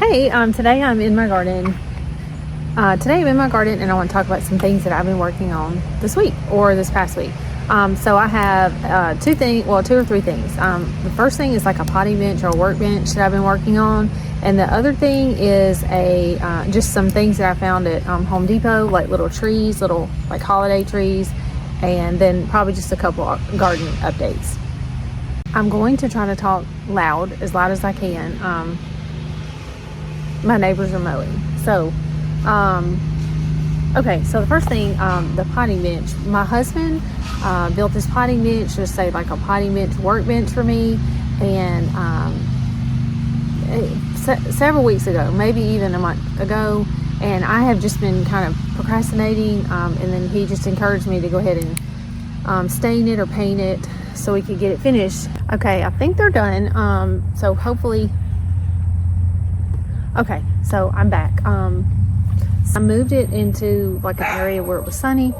Hey, today I'm in my garden. Today I'm in my garden and I want to talk about some things that I've been working on this week or this past week. So I have two or three things. The first thing is like a potting bench or a workbench that I've been working on. And the other thing is just some things that I found at Home Depot, like little trees, little like holiday trees, and then probably just a couple of garden updates. I'm going to try to talk as loud as I can. My neighbors are mowing. So, okay, so the first thing, the potting bench. My husband built this potting bench, just say like a potting bench workbench for me, and several weeks ago, maybe even a month ago, and I have just been kind of procrastinating, and then he just encouraged me to go ahead and stain it or paint it so we could get it finished. Okay, I think they're done, so hopefully. Okay, so I'm back. I moved it into like an area where it was sunny.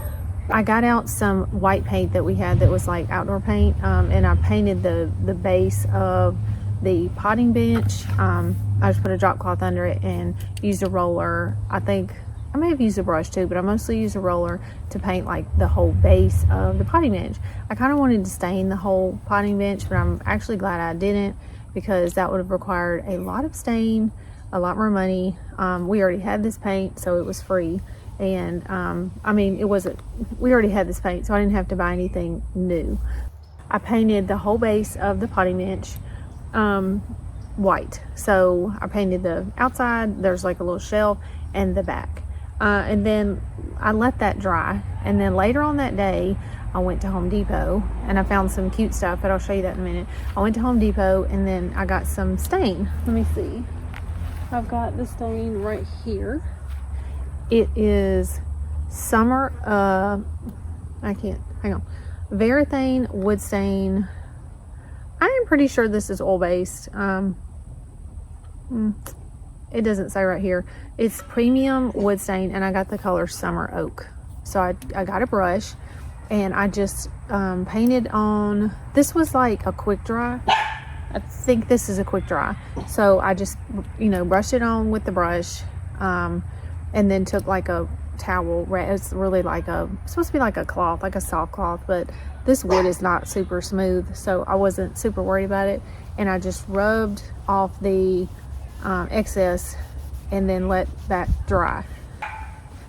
I got out some white paint that we had that was like outdoor paint, and I painted the base of the potting bench. I just put a drop cloth under it and used a roller. I think I may have used a brush too, but I mostly used a roller to paint like the whole base of the potting bench. I kind of wanted to stain the whole potting bench, but I'm actually glad I didn't, because that would have required a lot of stain, a lot more money. We already had this paint, so it was free. And I mean, we already had this paint, so I didn't have to buy anything new. I painted the whole base of the potting bench white. So I painted the outside, there's like a little shelf, and the back. And then I let that dry. And then later on that day, I went to Home Depot and I found some cute stuff, but I'll show you that in a minute. I went to Home Depot and then I got some stain. Let me see. I've got the stain right here. It is summer, Varathane wood stain. I am pretty sure this is oil-based. It doesn't say right here. It's premium wood stain, and I got the color Summer Oak. So I got a brush, and I just painted on. This was like a quick dry. I think this is a quick dry. So I just, brushed it on with the brush, and then took like a towel. It's really it's supposed to be like a cloth, like a soft cloth, but this wood is not super smooth, so I wasn't super worried about it. And I just rubbed off the excess and then let that dry.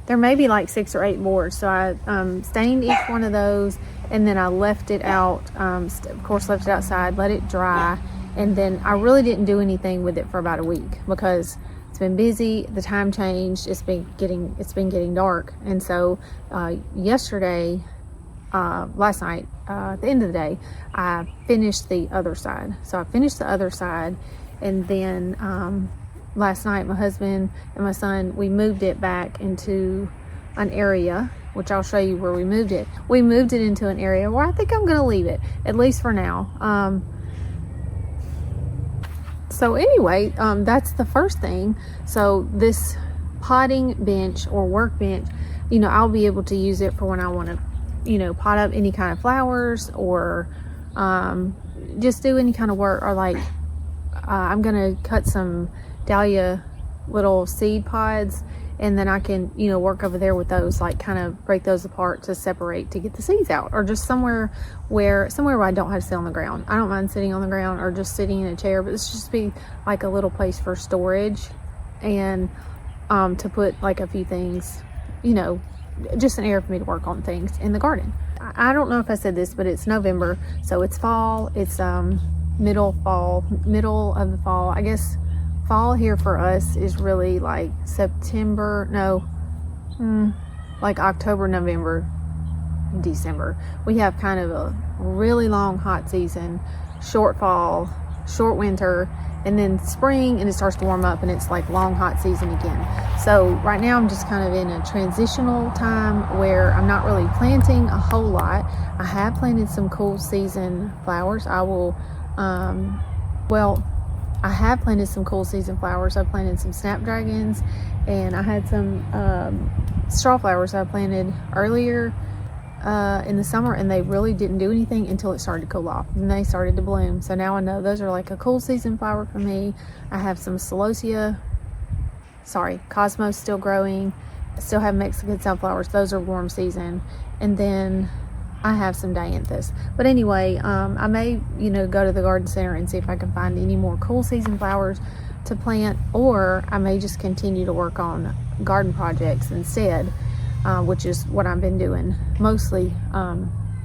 There may be like 6 or 8 boards, so I stained each one of those, and then I left it out, of course left it outside, let it dry, and then I really didn't do anything with it for about a week because it's been busy, the time changed, it's been getting dark. And so last night, at the end of the day, I finished the other side. So I finished the other side, and then last night my husband and my son, we moved it back into an area, which I'll show you where we moved it. We moved it into an area where I think I'm gonna leave it, at least for now. So anyway, that's the first thing. So this potting bench or workbench, I'll be able to use it for when I want to, pot up any kind of flowers, or just do any kind of work, or like I'm gonna cut some dahlia little seed pods, and then I can work over there with those, like kind of break those apart to separate to get the seeds out, or just somewhere where I don't have to sit on the ground. I don't mind sitting on the ground or just sitting in a chair, but it's just be like a little place for storage, and to put like a few things, just an area for me to work on things in the garden. I don't know if I said this, but it's November, so it's fall. It's middle of the fall. I guess fall here for us is really like like October, November, December. We have kind of a really long hot season, short fall, short winter, and then spring, and it starts to warm up and it's like long hot season again. So right now I'm just kind of in a transitional time where I'm not really planting a whole lot. I have planted some cool season flowers. I have planted some cool season flowers. I planted some Snapdragons, and I had some Strawflowers I planted earlier in the summer, and they really didn't do anything until it started to cool off, and they started to bloom. So now I know those are like a cool season flower for me. I have some celosia sorry, Cosmo's still growing. I still have Mexican sunflowers. Those are warm season. And then I have some dianthus. But anyway, I may, go to the garden center and see if I can find any more cool season flowers to plant, or I may just continue to work on garden projects instead, which is what I've been doing mostly.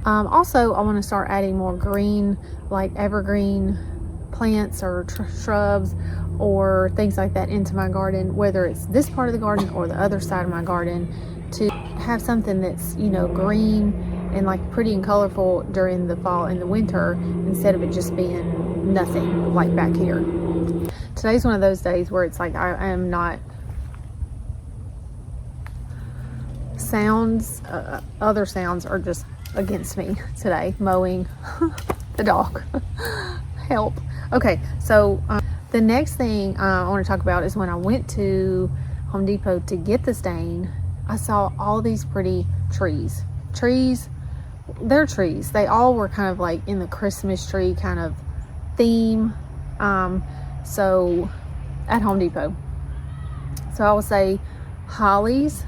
Also, I want to start adding more green, like evergreen plants or shrubs or things like that into my garden, whether it's this part of the garden or the other side of my garden, to have something that's, green and like pretty and colorful during the fall and the winter, instead of it just being nothing like back here. Today's one of those days where it's like I am not other sounds are just against me today. Mowing, the dog, help. Okay, so the next thing I want to talk about is when I went to Home Depot to get the stain, I saw all these pretty trees. They're trees. They all were kind of like in the Christmas tree kind of theme. So at Home Depot. So I would say hollies,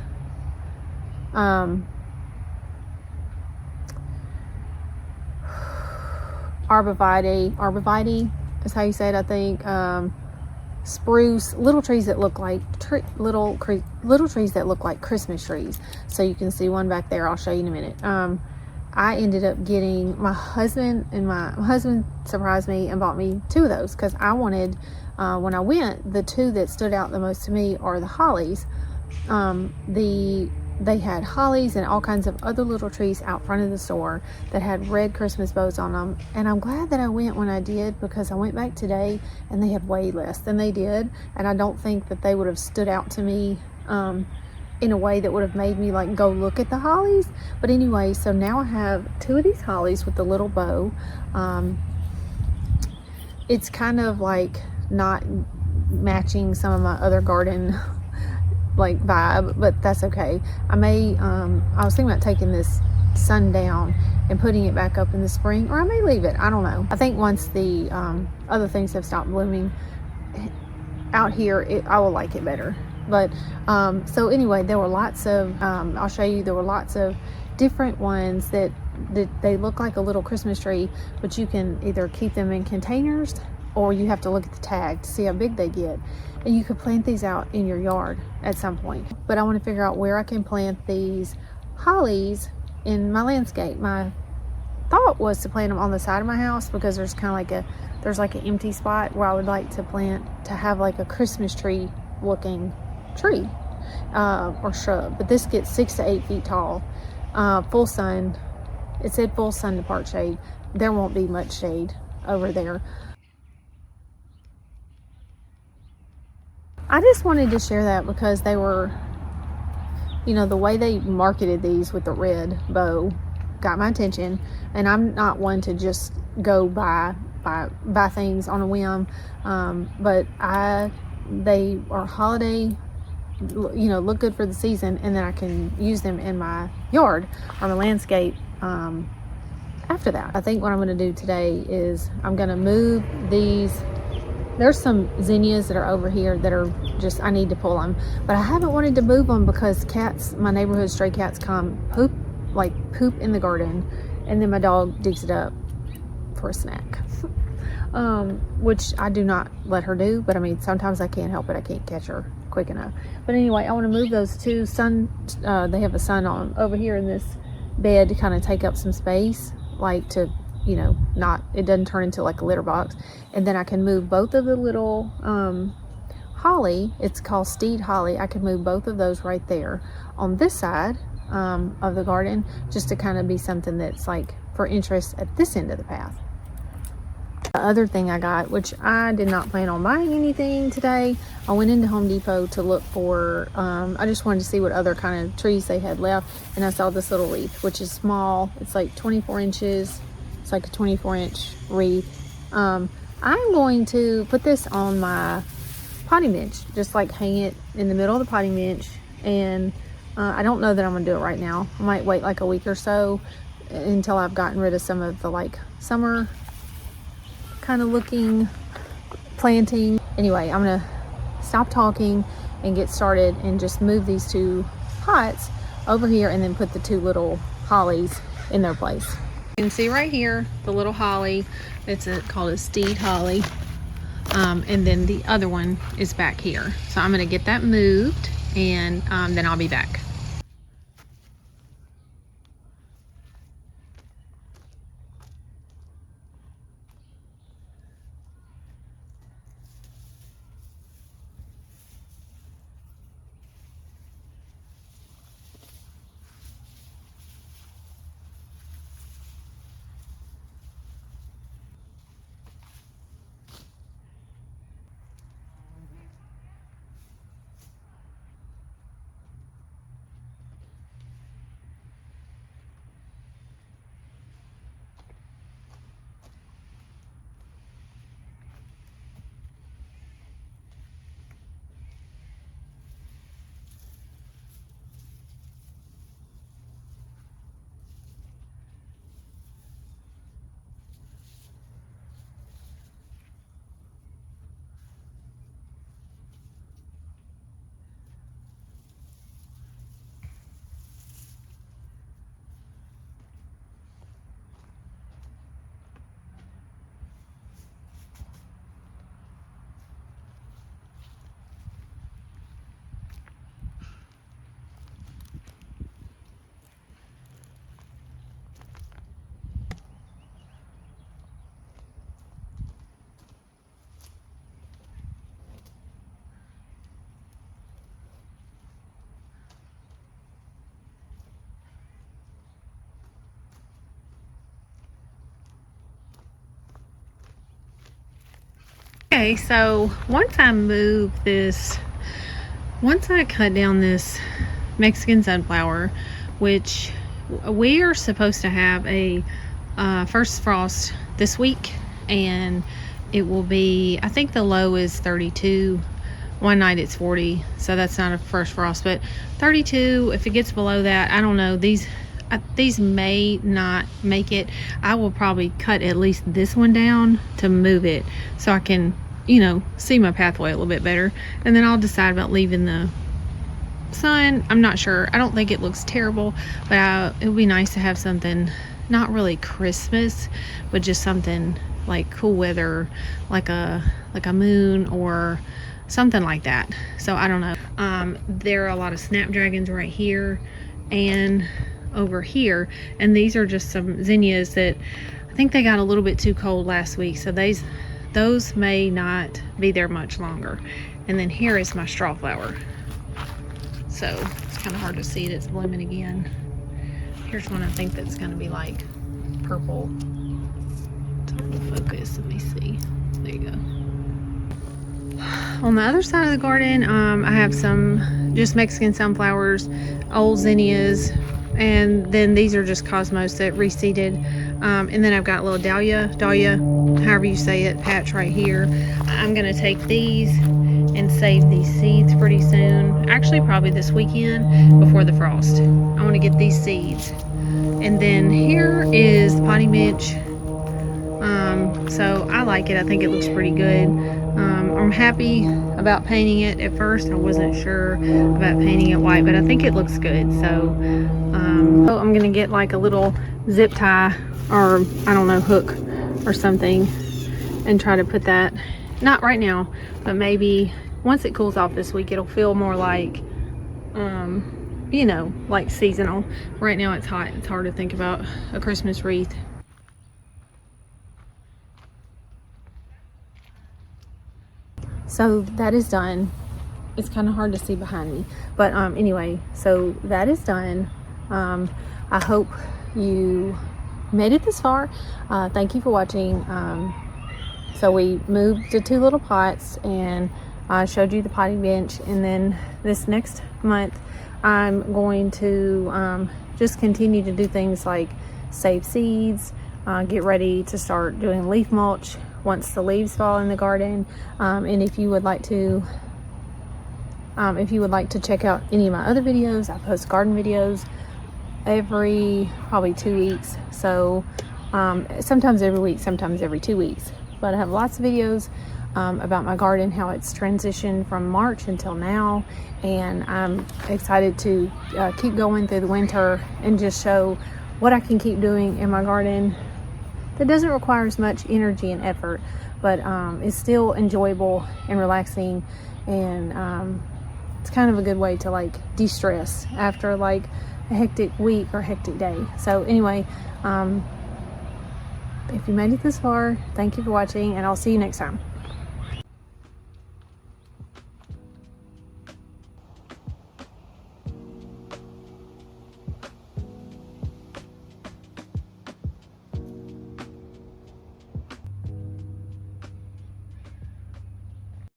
arborvitae is how you say it, I think. Spruce, little trees that look like little trees that look like Christmas trees. So you can see one back there. I'll show you in a minute. I ended up getting my husband surprised me and bought me 2 of those, because I wanted, when I went, the 2 that stood out the most to me are the hollies. They had hollies and all kinds of other little trees out front of the store that had red Christmas bows on them. And I'm glad that I went when I did, because I went back today and they had way less than they did. And I don't think that they would have stood out to me in a way that would have made me like go look at the hollies. But anyway, so now I have 2 of these hollies with the little bow. It's kind of like not matching some of my other garden like vibe, but that's okay. I was thinking about taking this sun down and putting it back up in the spring, or I may leave it. I don't know. I think once the other things have stopped blooming out here, I will like it better. But so anyway, there were lots of I'll show you, there were lots of different ones that they look like a little Christmas tree, but you can either keep them in containers, or you have to look at the tag to see how big they get. And you could plant these out in your yard at some point. But I want to figure out where I can plant these hollies in my landscape. My thought was to plant them on the side of my house, because there's kind of like there's like an empty spot where I would like to have like a Christmas tree looking tree or shrub. But this gets 6 to 8 feet tall, full sun. It said full sun to part shade. There won't be much shade over there. I just wanted to share that because they were, the way they marketed these with the red bow got my attention. And I'm not one to just go buy things on a whim. But they are holiday, look good for the season, and then I can use them in my yard or my landscape after that. I think what I'm going to do today is I'm going to move these. There's some zinnias that are over here that are just, I need to pull them, but I haven't wanted to move them because my neighborhood stray cats come poop in the garden, and then my dog digs it up for a snack, which I do not let her do, but I mean, sometimes I can't help it. I can't catch her quick enough. But anyway, I want to move those 2 they have a sun on over here in this bed to kind of take up some space, like to, it doesn't turn into like a litter box. And then I can move both of the little holly, it's called steed holly. I can move both of those right there on this side of the garden, just to kind of be something that's like for interest at this end of the path. The other thing I got, which I did not plan on buying anything today, I went into Home Depot to look for, I just wanted to see what other kind of trees they had left, and I saw this little wreath, which is small. It's like 24 inches. It's like a 24-inch wreath. I'm going to put this on my potting bench, just like hang it in the middle of the potting bench. And I don't know that I'm gonna do it right now. I might wait like a week or so until I've gotten rid of some of the like summer kind of looking planting. Anyway, I'm gonna stop talking and get started and just move these 2 pots over here and then put the 2 little hollies in their place. You can see right here the little holly. It's called a steed holly. And then the other one is back here. So I'm going to get that moved, and then I'll be back. Okay, so once I cut down this Mexican sunflower, which we are supposed to have a first frost this week, and it will be, I think the low is 32. One night it's 40, so that's not a first frost, but 32. If it gets below that, I don't know. These may not make it. I will probably cut at least this one down to move it so I can, you know, see my pathway a little bit better, and then I'll decide about leaving the sun. I'm not sure. I don't think it looks terrible, but it would be nice to have something not really Christmas, but just something like cool weather, like a moon or something like that. So I don't know. There are a lot of Snapdragons right here and over here, and these are just some zinnias that I think they got a little bit too cold last week, so those may not be there much longer. And then here is my Strawflower, so it's kind of hard to see it. It's blooming again. Here's one I think that's going to be like purple. It's hard to focus. Let me see. There you go. On the other side of the garden, I have some just Mexican sunflowers, old zinnias, and then these are just cosmos that reseeded. And then I've got a little dahlia, however you say it, patch right here. I'm gonna take these and save these seeds pretty soon. Actually, probably this weekend before the frost. I want to get these seeds. And then here is the potting bench. So I like it. I think it looks pretty good. I'm happy about painting it. At first I wasn't sure about painting it white, but I think it looks good. So I'm gonna get like a little zip tie, or I don't know, hook or something, and try to put that, not right now, but maybe once it cools off this week, it'll feel more like you know, like seasonal. Right now it's hot. It's hard to think about a Christmas wreath. So that is done. It's kind of hard to see behind me, but anyway, so that is done. I hope you made it this far. Thank you for watching. So we moved the 2 little pots, and I showed you the potting bench, and then this next month I'm going to just continue to do things like save seeds, get ready to start doing leaf mulch once the leaves fall in the garden. And if you would like to check out any of my other videos, I post garden videos every probably 2 weeks. So sometimes every week, sometimes every 2 weeks, but I have lots of videos about my garden, how it's transitioned from March until now, and I'm excited to keep going through the winter and just show what I can keep doing in my garden that doesn't require as much energy and effort, but is still enjoyable and relaxing, and it's kind of a good way to like de-stress after like a hectic week or hectic day. So anyway, if you made it this far, thank you for watching, and I'll see you next time.